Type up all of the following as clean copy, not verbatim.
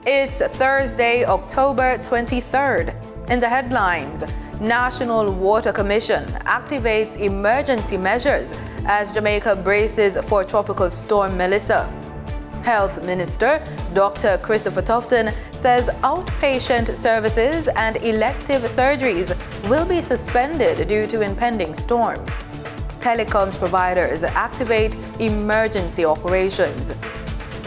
It's Thursday, October 23rd. In the headlines, National Water Commission activates emergency measures as Jamaica braces for Tropical Storm Melissa. Health Minister Dr. Christopher Tufton says outpatient services and elective surgeries will be suspended due to impending storm. Telecoms providers activate emergency operations.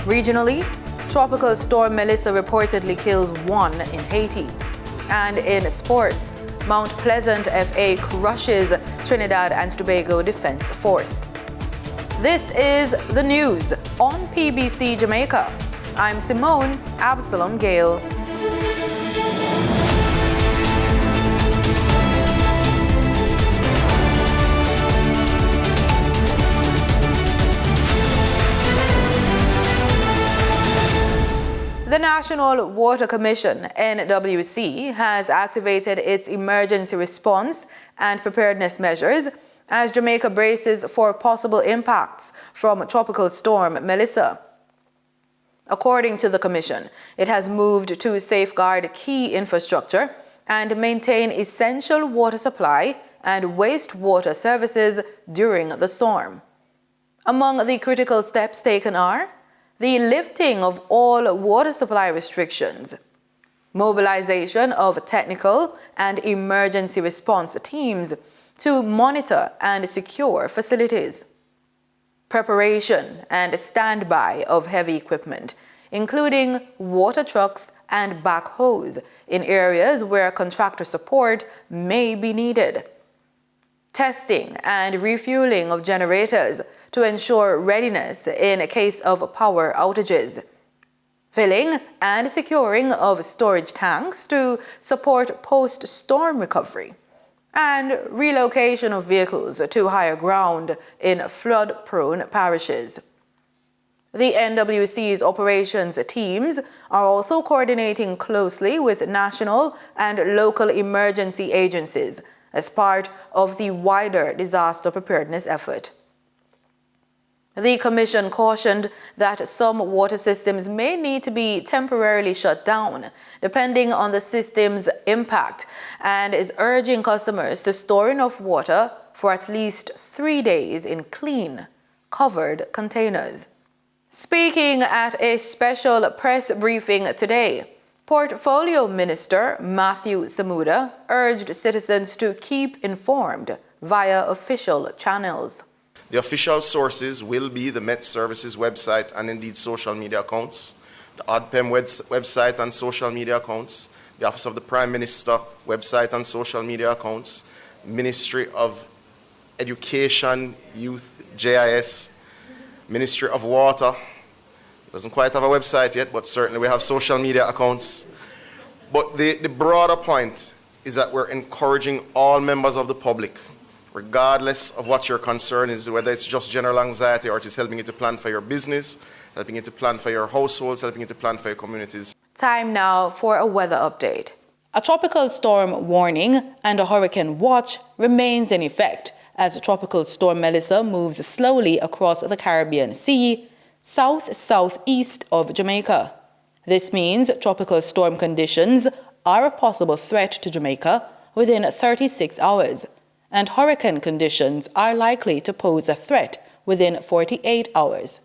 Regionally, Tropical Storm Melissa reportedly kills one in Haiti. And in sports, Mount Pleasant FA crushes Trinidad and Tobago Defense Force. This is the news on PBC Jamaica. I'm Simone Absalom Gale. The National Water Commission, NWC, has activated its emergency response and preparedness measures as Jamaica braces for possible impacts from Tropical Storm Melissa. According to the Commission, it has moved to safeguard key infrastructure and maintain essential water supply and wastewater services during the storm. Among the critical steps taken are the lifting of all water supply restrictions, mobilization of technical and emergency response teams to monitor and secure facilities, preparation and standby of heavy equipment, including water trucks and backhoes in areas where contractor support may be needed, testing and refueling of generators to ensure readiness in case of power outages, filling and securing of storage tanks to support post-storm recovery, and relocation of vehicles to higher ground in flood-prone parishes. The NWC's operations teams are also coordinating closely with national and local emergency agencies as part of the wider disaster preparedness effort. The Commission cautioned that some water systems may need to be temporarily shut down, depending on the system's impact, and is urging customers to store enough water for at least 3 days in clean, covered containers. Speaking at a special press briefing today, Portfolio Minister Matthew Samuda urged citizens to keep informed via official channels. The official sources will be the Met Services website and indeed social media accounts, the ODPEM website and social media accounts, the Office of the Prime Minister website and social media accounts, Ministry of Education, Youth, JIS, Ministry of Water. Doesn't quite have a website yet, but certainly we have social media accounts. But the broader point is that we're encouraging all members of the public, regardless of what your concern is, whether it's just general anxiety or it is helping you to plan for your business, helping you to plan for your households, helping you to plan for your communities. Time now for a weather update. A tropical storm warning and a hurricane watch remains in effect as Tropical Storm Melissa moves slowly across the Caribbean Sea, south-southeast of Jamaica. This means tropical storm conditions are a possible threat to Jamaica within 36 hours. And hurricane conditions are likely to pose a threat within 48 hours.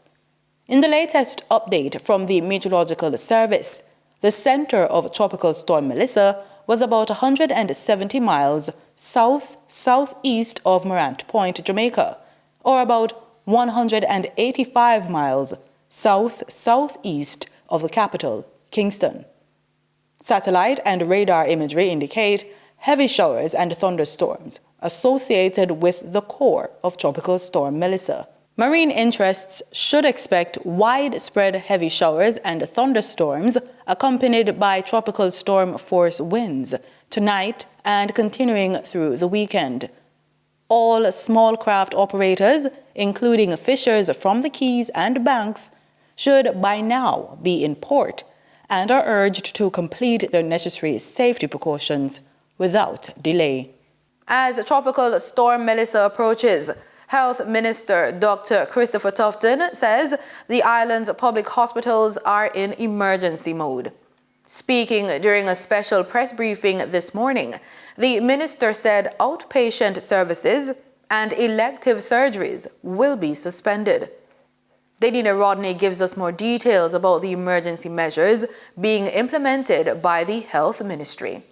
In the latest update from the Meteorological Service, the center of Tropical Storm Melissa was about 170 miles south-southeast of Morant Point, Jamaica, or about 185 miles south-southeast of the capital, Kingston. Satellite and radar imagery indicate heavy showers and thunderstorms associated with the core of Tropical Storm Melissa. Marine interests should expect widespread heavy showers and thunderstorms accompanied by tropical storm force winds tonight and continuing through the weekend. All small craft operators, including fishers from the Keys and Banks, should by now be in port and are urged to complete their necessary safety precautions without delay. As Tropical Storm Melissa approaches, Health Minister Dr. Christopher Tufton says the island's public hospitals are in emergency mode. Speaking during a special press briefing this morning, the minister said outpatient services and elective surgeries will be suspended. Danina Rodney gives us more details about the emergency measures being implemented by the Health Ministry.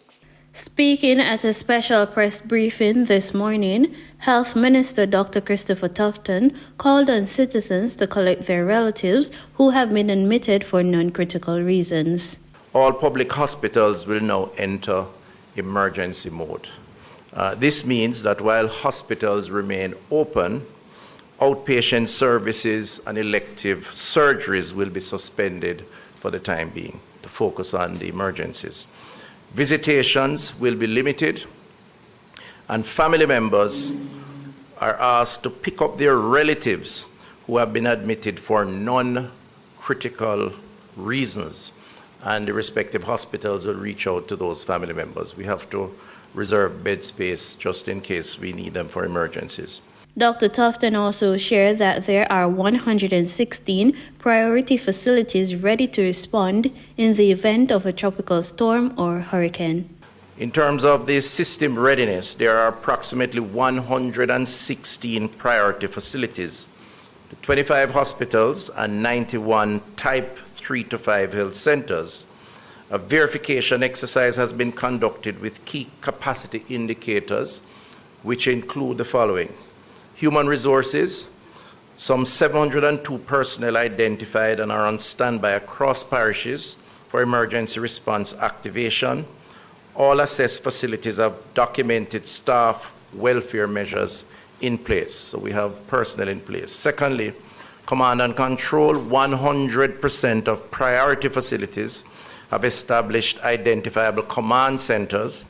Speaking at a special press briefing this morning, Health Minister Dr. Christopher Tufton called on citizens to collect their relatives who have been admitted for non-critical reasons. All public hospitals will now enter emergency mode. This means that while hospitals remain open, outpatient services and elective surgeries will be suspended for the time being to focus on the emergencies. Visitations will be limited, and family members are asked to pick up their relatives who have been admitted for non-critical reasons, and the respective hospitals will reach out to those family members. We have to reserve bed space just in case we need them for emergencies. Dr. Tufton also shared that there are 116 priority facilities ready to respond in the event of a tropical storm or hurricane. In terms of the system readiness, there are approximately 116 priority facilities, 25 hospitals and 91 type 3 to 5 health centers. A verification exercise has been conducted with key capacity indicators, which include the following: human resources, some 702 personnel identified and are on standby across parishes for emergency response activation. All assessed facilities have documented staff welfare measures in place, so we have personnel in place. Secondly, command and control, 100% of priority facilities have established identifiable command centers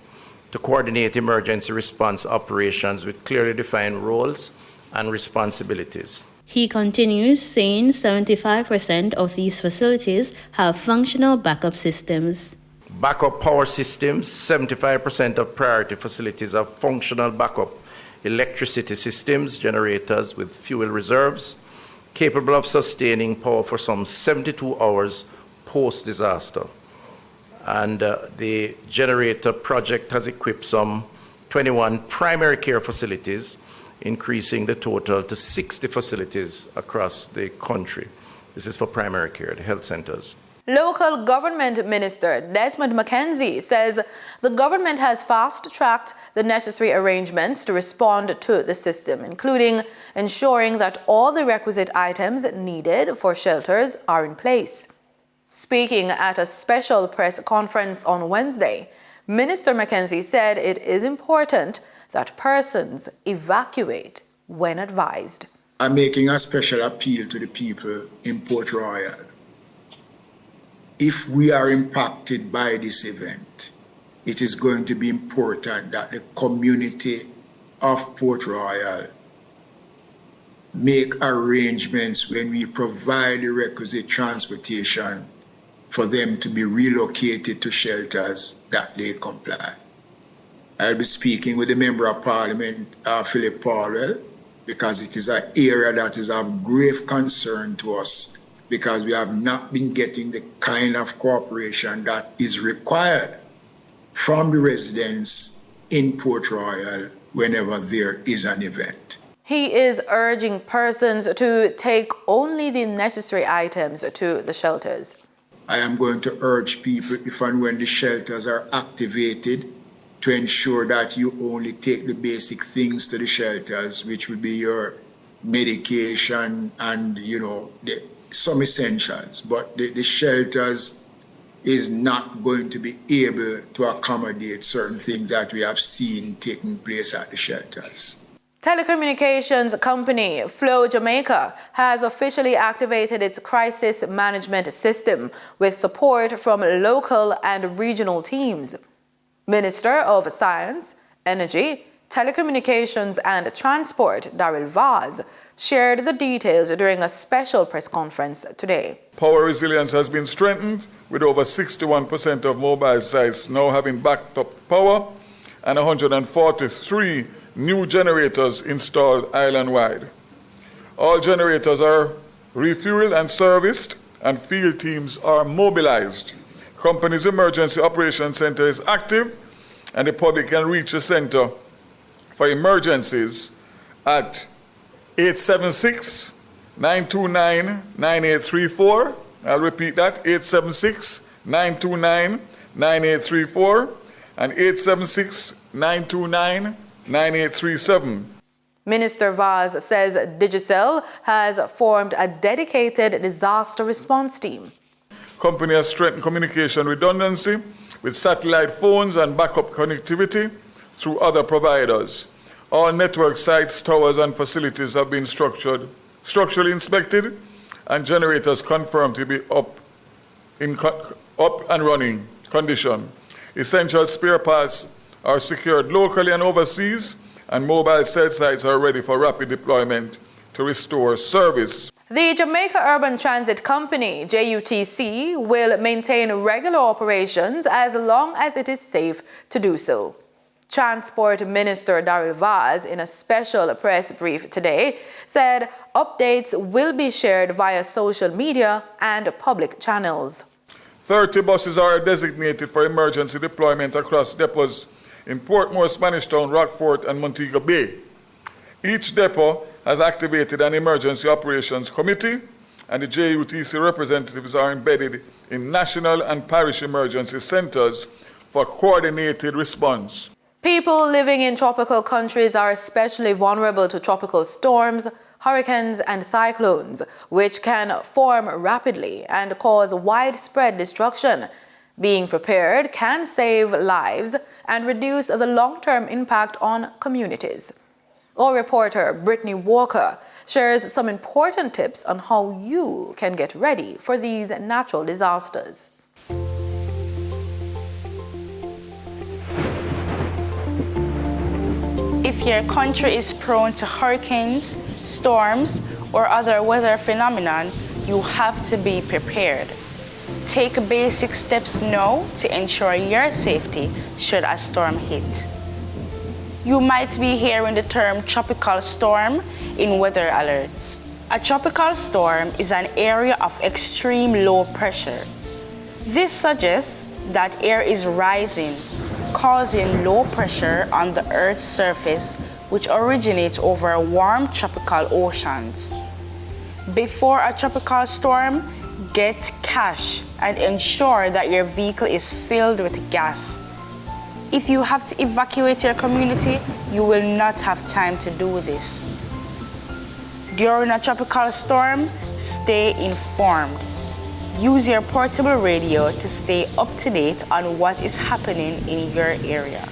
to coordinate emergency response operations with clearly defined roles and responsibilities. He continues, saying 75% of these facilities have functional backup systems. Backup power systems, 75% of priority facilities have functional backup electricity systems, generators with fuel reserves, capable of sustaining power for some 72 hours post-disaster. And the generator project has equipped some 21 primary care facilities, increasing the total to 60 facilities across the country. This is for primary care, the health centers. Local Government Minister Desmond McKenzie says the government has fast-tracked the necessary arrangements to respond to the system, including ensuring that all the requisite items needed for shelters are in place. Speaking at a special press conference on Wednesday, Minister McKenzie said it is important that persons evacuate when advised. I'm making a special appeal to the people in Port Royal. If we are impacted by this event, it is going to be important that the community of Port Royal make arrangements when we provide the requisite transportation for them to be relocated to shelters that they comply. I'll be speaking with the Member of Parliament, Philip Paulwell, because it is an area that is of grave concern to us, because we have not been getting the kind of cooperation that is required from the residents in Port Royal whenever there is an event. He is urging persons to take only the necessary items to the shelters. I am going to urge people, if and when the shelters are activated, to ensure that you only take the basic things to the shelters, which will be your medication and, some essentials. But the shelters is not going to be able to accommodate certain things that we have seen taking place at the shelters. Telecommunications company Flow Jamaica has officially activated its crisis management system with support from local and regional teams. Minister of Science, Energy, Telecommunications and Transport, Daryl Vaz, shared the details during a special press conference today. Power resilience has been strengthened, with over 61% of mobile sites now having backed up power and 143 new generators installed island-wide. All generators are refueled and serviced, and field teams are mobilized. Company's Emergency Operations Center is active, and the public can reach the center for emergencies at 876-929-9834. I'll repeat that, 876-929-9834 and 876-929-9837. Minister Vaz says Digicel has formed a dedicated disaster response team. Company has strengthened communication redundancy with satellite phones and backup connectivity through other providers. All network sites, towers, and facilities have been structurally inspected, and generators confirmed to be up and running condition. Essential spare parts are secured locally and overseas, and mobile cell sites are ready for rapid deployment to restore service. The Jamaica Urban Transit Company, JUTC, will maintain regular operations as long as it is safe to do so. Transport Minister Darrell Vaz, in a special press brief today, said updates will be shared via social media and public channels. 30 buses are designated for emergency deployment across depots in Portmore, Spanish Town, Rockfort, and Montego Bay. Each depot has activated an emergency operations committee, and the JUTC representatives are embedded in national and parish emergency centers for coordinated response. People living in tropical countries are especially vulnerable to tropical storms, hurricanes, and cyclones, which can form rapidly and cause widespread destruction. Being prepared can save lives and reduce the long-term impact on communities. Our reporter Brittany Walker shares some important tips on how you can get ready for these natural disasters. If your country is prone to hurricanes, storms, or other weather phenomenon, you have to be prepared. Take basic steps now to ensure your safety should a storm hit. You might be hearing the term tropical storm in weather alerts. A tropical storm is an area of extreme low pressure. This suggests that air is rising, causing low pressure on the Earth's surface, which originates over warm tropical oceans. Before a tropical storm, get cash and ensure that your vehicle is filled with gas. If you have to evacuate your community, you will not have time to do this. During a tropical storm, stay informed. Use your portable radio to stay up to date on what is happening in your area.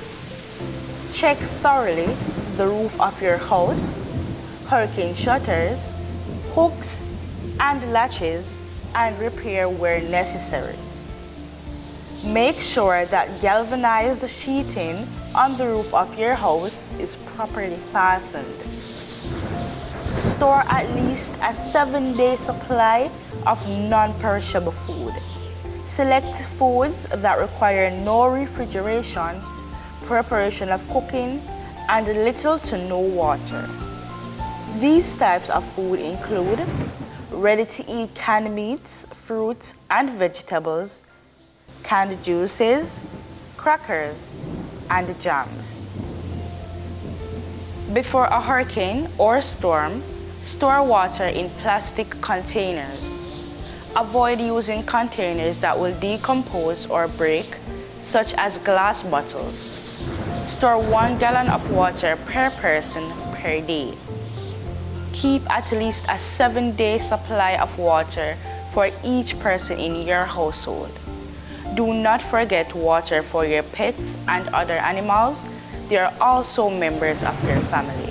Check thoroughly the roof of your house, hurricane shutters, hooks, and latches, and repair where necessary. Make sure that galvanized sheeting on the roof of your house is properly fastened. Store at least a 7-day supply of non-perishable food. Select foods that require no refrigeration, preparation of cooking, and little to no water. These types of food include ready-to-eat canned meats, fruits, and vegetables, canned juices, crackers, and jams. Before a hurricane or storm, store water in plastic containers. Avoid using containers that will decompose or break, such as glass bottles. Store 1 gallon of water per person per day. Keep at least a 7-day supply of water for each person in your household. Do not forget water for your pets and other animals. They are also members of your family.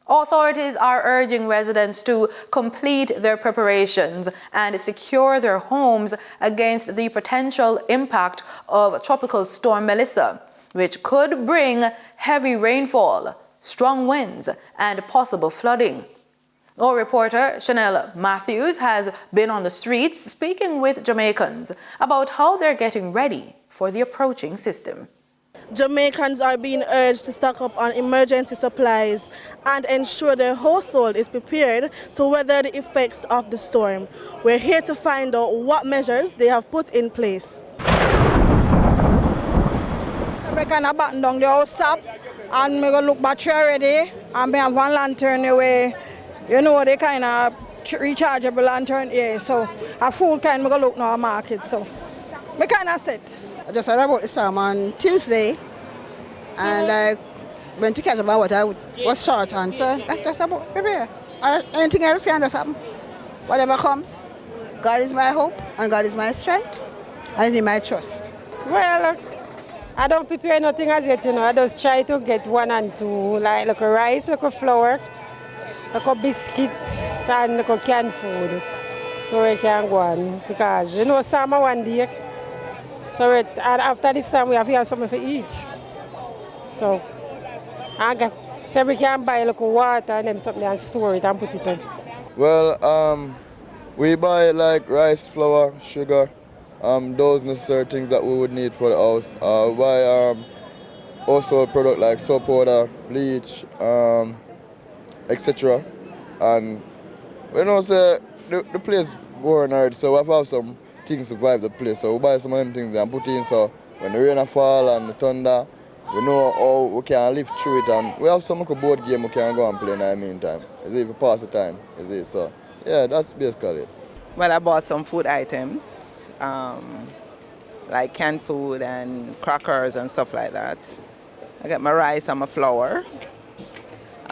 Authorities are urging residents to complete their preparations and secure their homes against the potential impact of Tropical Storm Melissa, which could bring heavy rainfall, strong winds, and possible flooding. Our reporter Chanel Matthews has been on the streets speaking with Jamaicans about how they're getting ready for the approaching system. Jamaicans are being urged to stock up on emergency supplies and ensure their household is prepared to weather the effects of the storm. We're here to find out what measures they have put in place. We kind of batten down the house top and we go look battery already and we have one lantern away. You know, they kind of rechargeable lantern here, so a full kind we go look now market, so we kind of set. I just heard about the storm on Tuesday and I went to catch about what I was short on, so that's just about prepare. Anything else can just happen. Whatever comes, God is my hope and God is my strength and in my trust. Well, I don't prepare nothing as yet, you know. I just try to get 1 and 2, like a rice, like a flour, like a biscuits and like a canned food. So we can go on because, you know, summer one day. So and after this time we have to have something to eat. So we can buy like water and them something and store it and put it on. Well, we buy like rice, flour, sugar, those necessary things that we would need for the house. Buy also a product like soap powder, bleach, etc. And you know, say the place boring already, so we have to have some things to survive the place. So we buy some of them things and put in, so when the rain fall and the thunder, we know how we can live through it, and we have some like a board game we can go and play in the meantime. Is it if we pass the time? Is it so? Yeah, that's basically it. Well, I bought some food items, like canned food and crackers and stuff like that. I got my rice and my flour.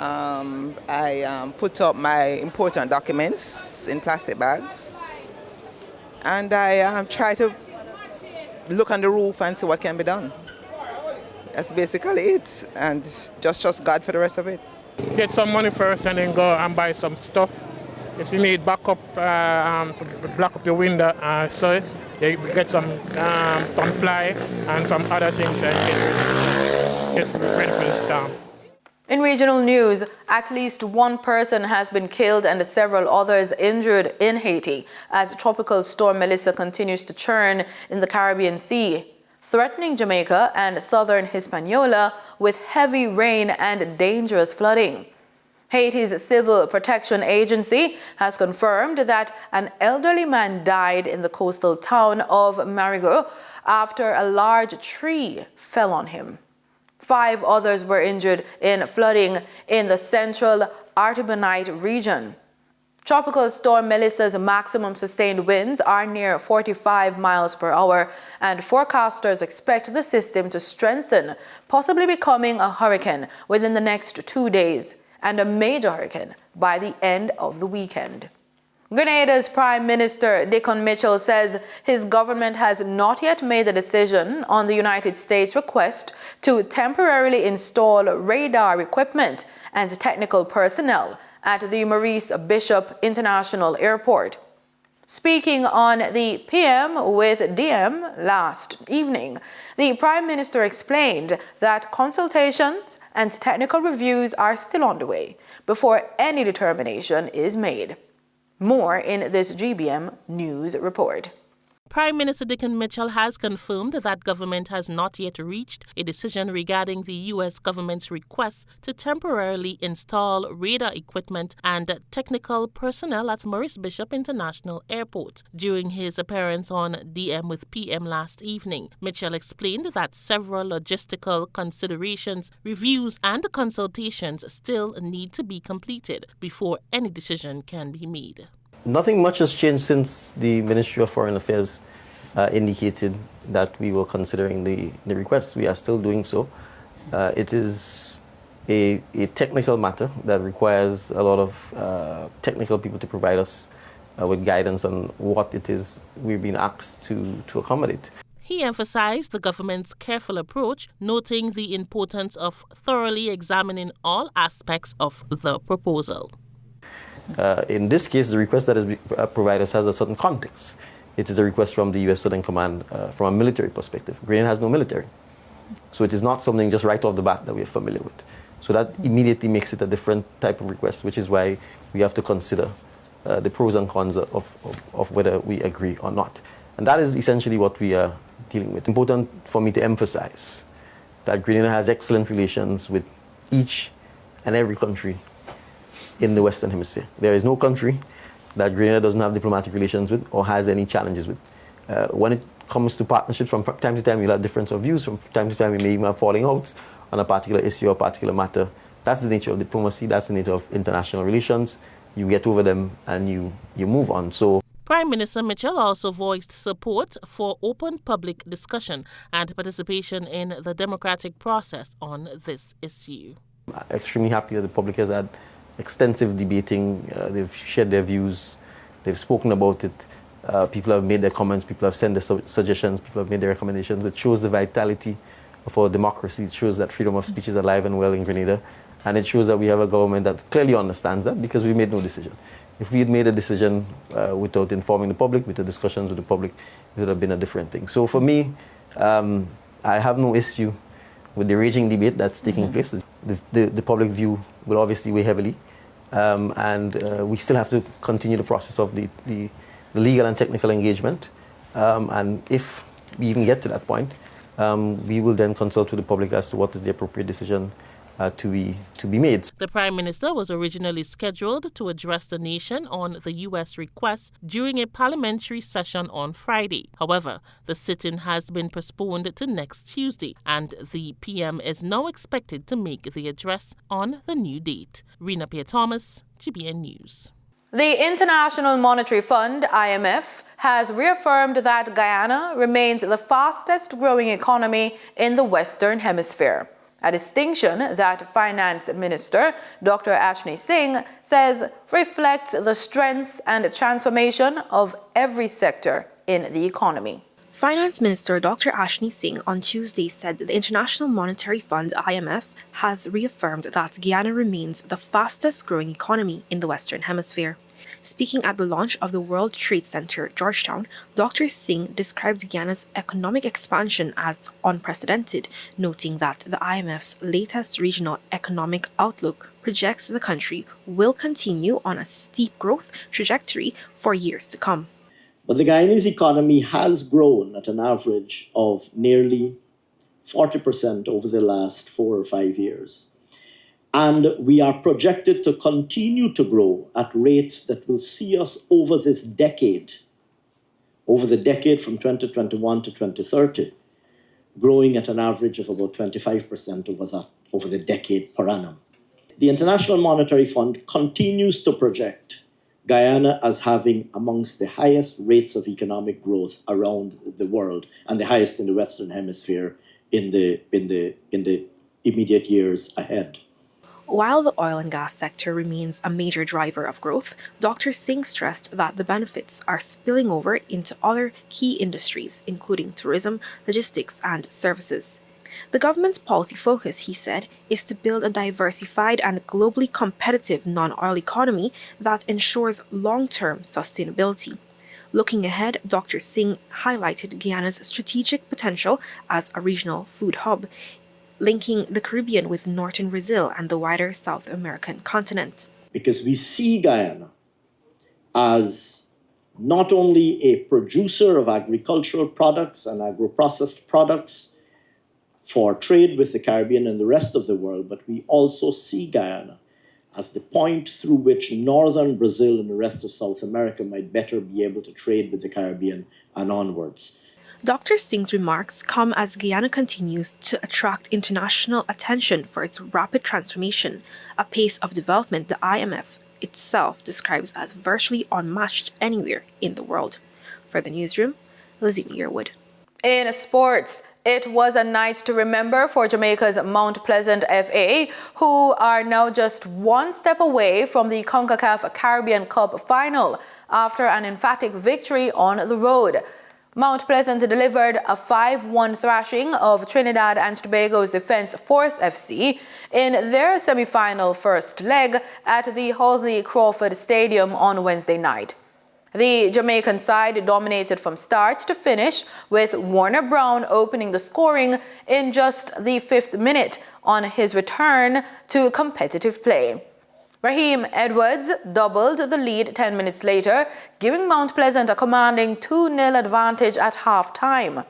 I put up my important documents in plastic bags. And I try to look on the roof and see what can be done. That's basically it. And just trust God for the rest of it. Get some money first and then go and buy some stuff. If you need backup, to block up your window, so you get some ply and some other things and get ready for the storm. In regional news, at least 1 person has been killed and several others injured in Haiti as Tropical Storm Melissa continues to churn in the Caribbean Sea, threatening Jamaica and southern Hispaniola with heavy rain and dangerous flooding. Haiti's Civil Protection Agency has confirmed that an elderly man died in the coastal town of Marigot after a large tree fell on him. 5 others were injured in flooding in the central Artibonite region. Tropical Storm Melissa's maximum sustained winds are near 45 miles per hour, and forecasters expect the system to strengthen, possibly becoming a hurricane within the next 2 days and a major hurricane by the end of the weekend. Grenada's Prime Minister Dickon Mitchell says his government has not yet made a decision on the United States' request to temporarily install radar equipment and technical personnel at the Maurice Bishop International Airport. Speaking on the PM with DM last evening, the Prime Minister explained that consultations and technical reviews are still underway before any determination is made. More in this GBM News report. Prime Minister Dickon Mitchell has confirmed that government has not yet reached a decision regarding the U.S. government's request to temporarily install radar equipment and technical personnel at Maurice Bishop International Airport. During his appearance on DM with PM last evening, Mitchell explained that several logistical considerations, reviews and consultations still need to be completed before any decision can be made. Nothing much has changed since the Ministry of Foreign Affairs indicated that we were considering the request. We are still doing so. It is a technical matter that requires a lot of technical people to provide us with guidance on what it is we've been asked to accommodate. He emphasized the government's careful approach, noting the importance of thoroughly examining all aspects of the proposal. In this case, the request that is provided us has a certain context. It is a request from the U.S. Southern Command from a military perspective. Grenada has no military. So it is not something just right off the bat that we are familiar with. So that immediately makes it a different type of request, which is why we have to consider the pros and cons of whether we agree or not. And that is essentially what we are dealing with. Important for me to emphasize that Grenada has excellent relations with each and every country in the Western Hemisphere. There is no country that Grenada doesn't have diplomatic relations with or has any challenges with. When it comes to partnerships, from time to time we'll have difference of views, from time to time we may even have falling outs on a particular issue or a particular matter. That's the nature of diplomacy, that's the nature of international relations. You get over them and you move on. So Prime Minister Mitchell also voiced support for open public discussion and participation in the democratic process on this issue. I'm extremely happy that the public has had extensive debating. They've shared their views, they've spoken about it. People have made their comments, people have sent their suggestions, people have made their recommendations. It shows the vitality of our democracy. It shows that freedom of speech is alive and well in Grenada. And it shows that we have a government that clearly understands that, because we made no decision. If we had made a decision without informing the public, with the discussions with the public, it would have been a different thing. So for me, I have no issue with the raging debate that's taking place. The public view will obviously weigh heavily. And we still have to continue the process of the legal and technical engagement. And if we even get to that point, we will then consult with the public as to what is the appropriate decision to be made. The Prime Minister was originally scheduled to address the nation on the U.S. request during a parliamentary session on Friday. However, the sit-in has been postponed to next Tuesday, and the PM is now expected to make the address on the new date. Rena Pierre-Thomas, GBN News. The International Monetary Fund, IMF, has reaffirmed that Guyana remains the fastest growing economy in the Western Hemisphere. A distinction that Finance Minister Dr. Ashni Singh says reflects the strength and transformation of every sector in the economy. Finance Minister Dr. Ashni Singh on Tuesday said that the International Monetary Fund, IMF, has reaffirmed that Guyana remains the fastest growing economy in the Western Hemisphere. Speaking at the launch of the World Trade Center, Georgetown, Dr. Singh described Guyana's economic expansion as unprecedented, noting that the IMF's latest regional economic outlook projects the country will continue on a steep growth trajectory for years to come. But the Guyanese economy has grown at an average of nearly 40% over the last 4 or 5 years. And we are projected to continue to grow at rates that will see us over this decade, over the decade from 2021 to 2030, growing at an average of about 25% over the decade per annum. The International Monetary Fund continues to project Guyana as having amongst the highest rates of economic growth around the world, and the highest in the Western Hemisphere in the immediate years ahead. While the oil and gas sector remains a major driver of growth, Dr. Singh stressed that the benefits are spilling over into other key industries, including tourism, logistics, and services. The government's policy focus, he said, is to build a diversified and globally competitive non-oil economy that ensures long-term sustainability. Looking ahead, Dr. Singh highlighted Guyana's strategic potential as a regional food hub, linking the Caribbean with northern Brazil and the wider South American continent. Because we see Guyana as not only a producer of agricultural products and agro-processed products for trade with the Caribbean and the rest of the world, but we also see Guyana as the point through which northern Brazil and the rest of South America might better be able to trade with the Caribbean and onwards. Dr. Singh's remarks come as Guyana continues to attract international attention for its rapid transformation, a pace of development the IMF itself describes as virtually unmatched anywhere in the world. For the newsroom, Lizzie Yearwood. In sports, it was a night to remember for Jamaica's Mount Pleasant FA, who are now just one step away from the CONCACAF Caribbean Cup final after an emphatic victory on the road. Mount Pleasant delivered a 5-1 thrashing of Trinidad and Tobago's Defence Force FC in their semi-final first leg at the Halsey Crawford Stadium on Wednesday night. The Jamaican side dominated from start to finish, with Warner Brown opening the scoring in just the 5th minute on his return to competitive play. Raheem Edwards doubled the lead 10 minutes later, giving Mount Pleasant a commanding 2-0 advantage at half-time.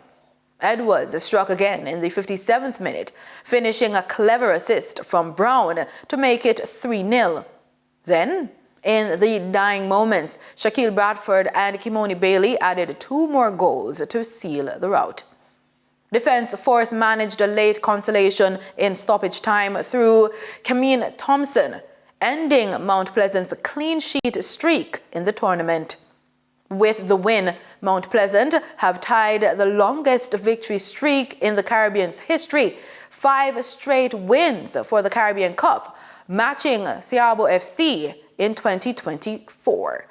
Edwards struck again in the 57th minute, finishing a clever assist from Brown to make it 3-0. Then, in the dying moments, Shaquille Bradford and Kimoni Bailey added 2 more goals to seal the rout. Defence Force managed a late consolation in stoppage time through Kameen Thompson, ending Mount Pleasant's clean sheet streak in the tournament. With the win, Mount Pleasant have tied the longest victory streak in the Caribbean's history, 5 straight wins for the Caribbean Cup, matching Siabo FC in 2024.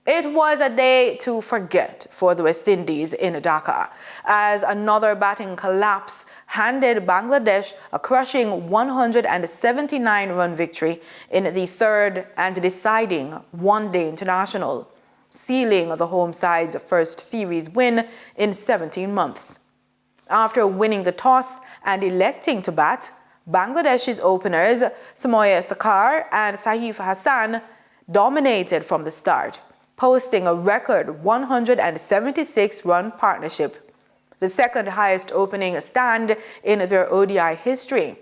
It was a day to forget for the West Indies in Dhaka, as another batting collapse handed Bangladesh a crushing 179-run victory in the third and deciding one-day international, sealing the home side's first series win in 17 months. After winning the toss and electing to bat, Bangladesh's openers Samoya Sakar and Saif Hassan dominated from the start, posting a record 176-run partnership, the second highest opening stand in their ODI history.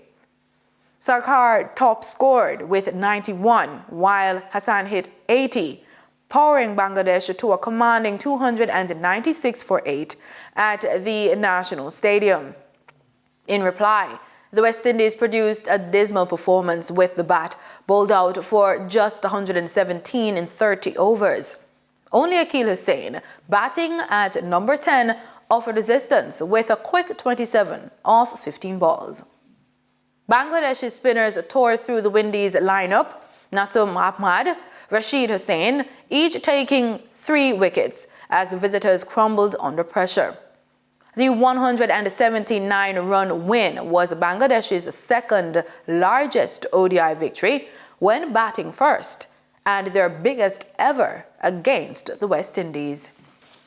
Sarkar top scored with 91, while Hassan hit 80, powering Bangladesh to a commanding 296 for 8 at the National Stadium. In reply, the West Indies produced a dismal performance with the bat, bowled out for just 117 in 30 overs. Only Akil Hussain, batting at number 10, offered resistance with a quick 27 off 15 balls. Bangladesh's spinners tore through the Windies lineup, Nasum Ahmad, Rashid Hussain, each taking 3 wickets as visitors crumbled under pressure. The 179-run win was Bangladesh's second largest ODI victory when batting first, and their biggest ever against the West Indies.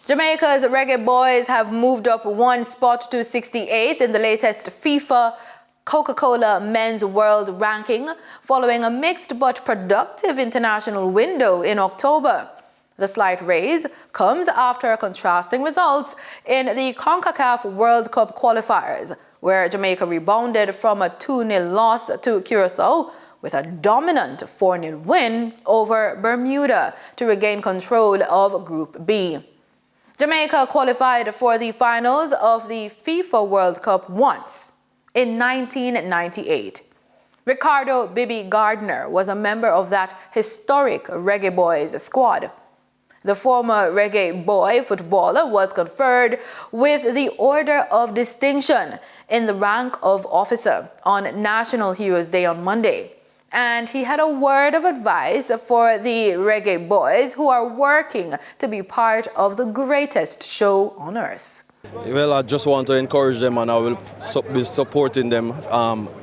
Jamaica's Reggae Boys have moved up 1 spot to 68th in the latest FIFA Coca-Cola Men's World Ranking, following a mixed but productive international window in October. The slight raise comes after contrasting results in the CONCACAF World Cup qualifiers, where Jamaica rebounded from a 2-0 loss to Curaçao with a dominant 4-0 win over Bermuda to regain control of Group B. Jamaica qualified for the finals of the FIFA World Cup once, in 1998. Ricardo "Bibi" Gardner was a member of that historic Reggae Boys squad. The former Reggae Boy footballer was conferred with the Order of Distinction in the rank of officer on National Heroes Day on Monday. And he had a word of advice for the Reggae Boys who are working to be part of the greatest show on earth. Well, I just want to encourage them, and I will be supporting them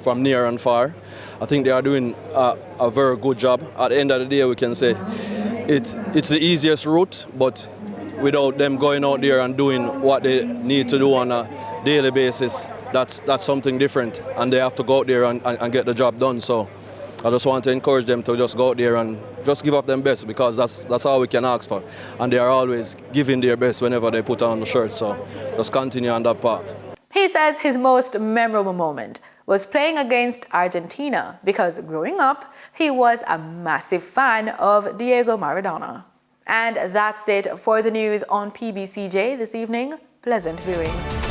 from near and far. I think they are doing a very good job. At the end of the day, we can say it's the easiest route, but without them going out there and doing what they need to do on a daily basis, that's something different, and they have to go out there and get the job done. So I just want to encourage them to just go out there and just give up their best, because that's all we can ask for. And they are always giving their best whenever they put on the shirt, so just continue on that path. He says his most memorable moment was playing against Argentina because growing up, he was a massive fan of Diego Maradona. And that's it for the news on PBCJ this evening. Pleasant viewing.